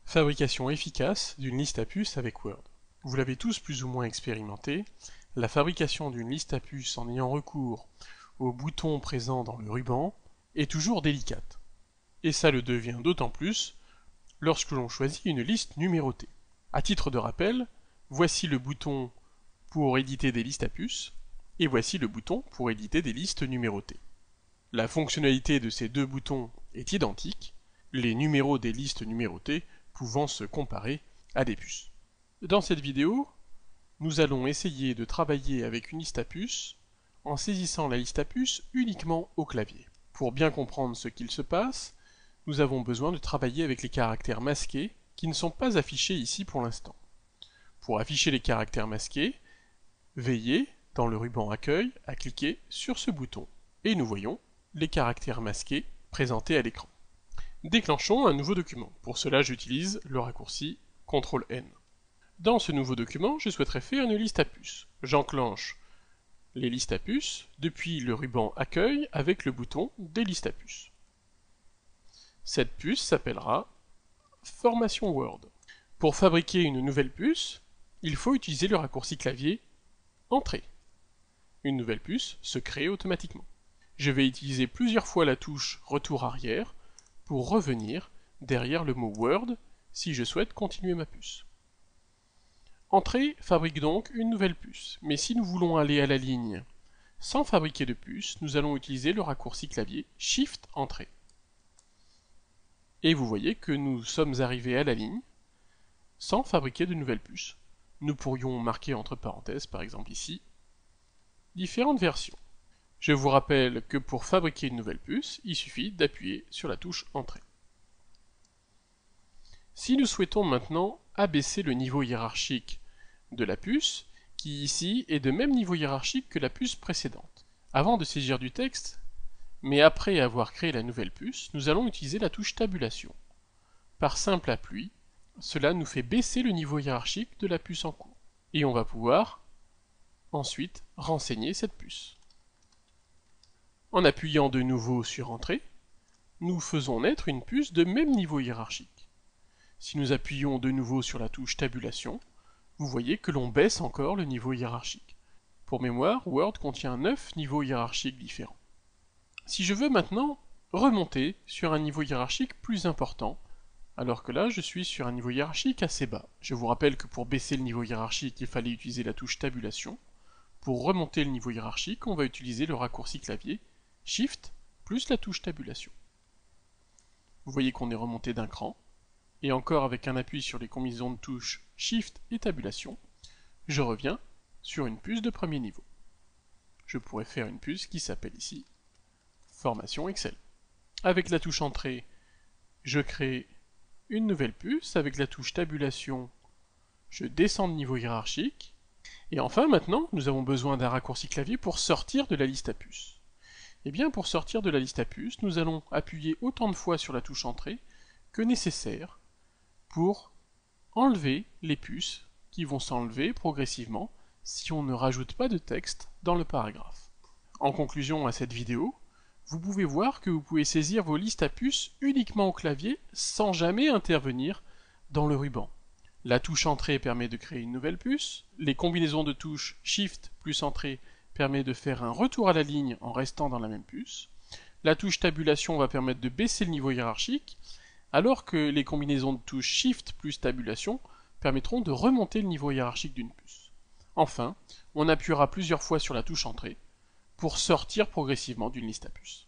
Fabrication efficace d'une liste à puces avec Word. Vous l'avez tous plus ou moins expérimenté, la fabrication d'une liste à puces en ayant recours aux boutons présents dans le ruban est toujours délicate. Et ça le devient d'autant plus lorsque l'on choisit une liste numérotée. À titre de rappel, voici le bouton pour éditer des listes à puces, et voici le bouton pour éditer des listes numérotées. La fonctionnalité de ces deux boutons est identique, les numéros des listes numérotées pouvant se comparer à des puces. Dans cette vidéo, nous allons essayer de travailler avec une liste à puces en saisissant la liste à puces uniquement au clavier. Pour bien comprendre ce qu'il se passe, nous avons besoin de travailler avec les caractères masqués qui ne sont pas affichés ici pour l'instant. Pour afficher les caractères masqués, veillez, dans le ruban Accueil, à cliquer sur ce bouton, et nous voyons les caractères masqués présentés à l'écran. Déclenchons un nouveau document. Pour cela, j'utilise le raccourci CTRL-N. Dans ce nouveau document, je souhaiterais faire une liste à puces. J'enclenche les listes à puces depuis le ruban Accueil avec le bouton des listes à puces. Cette puce s'appellera Formation Word. Pour fabriquer une nouvelle puce, il faut utiliser le raccourci clavier Entrée. Une nouvelle puce se crée automatiquement. Je vais utiliser plusieurs fois la touche Retour arrière pour revenir derrière le mot Word si je souhaite continuer ma puce. Entrée fabrique donc une nouvelle puce, mais si nous voulons aller à la ligne sans fabriquer de puce, nous allons utiliser le raccourci clavier Shift Entrée. Et vous voyez que nous sommes arrivés à la ligne sans fabriquer de nouvelles puces. Nous pourrions marquer entre parenthèses, par exemple ici, différentes versions. Je vous rappelle que pour fabriquer une nouvelle puce, il suffit d'appuyer sur la touche Entrée. Si nous souhaitons maintenant abaisser le niveau hiérarchique de la puce, qui ici est de même niveau hiérarchique que la puce précédente. Avant de saisir du texte, mais après avoir créé la nouvelle puce, nous allons utiliser la touche Tabulation. Par simple appui, cela nous fait baisser le niveau hiérarchique de la puce en cours. Et on va pouvoir ensuite renseigner cette puce. En appuyant de nouveau sur Entrée, nous faisons naître une puce de même niveau hiérarchique. Si nous appuyons de nouveau sur la touche Tabulation, vous voyez que l'on baisse encore le niveau hiérarchique. Pour mémoire, Word contient 9 niveaux hiérarchiques différents. Si je veux maintenant remonter sur un niveau hiérarchique plus important, alors que là je suis sur un niveau hiérarchique assez bas. Je vous rappelle que pour baisser le niveau hiérarchique, il fallait utiliser la touche Tabulation. Pour remonter le niveau hiérarchique, on va utiliser le raccourci clavier Shift plus la touche Tabulation. Vous voyez qu'on est remonté d'un cran, et encore avec un appui sur les combinaisons de touches Shift et Tabulation, je reviens sur une puce de premier niveau. Je pourrais faire une puce qui s'appelle ici Formation Excel. Avec la touche Entrée, je crée une nouvelle puce. Avec la touche Tabulation, je descends de niveau hiérarchique. Et enfin, maintenant, nous avons besoin d'un raccourci clavier pour sortir de la liste à puces. Et bien, pour sortir de la liste à puces, nous allons appuyer autant de fois sur la touche Entrée que nécessaire pour enlever les puces qui vont s'enlever progressivement si on ne rajoute pas de texte dans le paragraphe. En conclusion à cette vidéo, vous pouvez voir que vous pouvez saisir vos listes à puces uniquement au clavier sans jamais intervenir dans le ruban. La touche Entrée permet de créer une nouvelle puce, les combinaisons de touches Shift plus Entrée permet de faire un retour à la ligne en restant dans la même puce, la touche Tabulation va permettre de baisser le niveau hiérarchique, alors que les combinaisons de touches Shift plus Tabulation permettront de remonter le niveau hiérarchique d'une puce. Enfin, on appuiera plusieurs fois sur la touche Entrée pour sortir progressivement d'une liste à puces.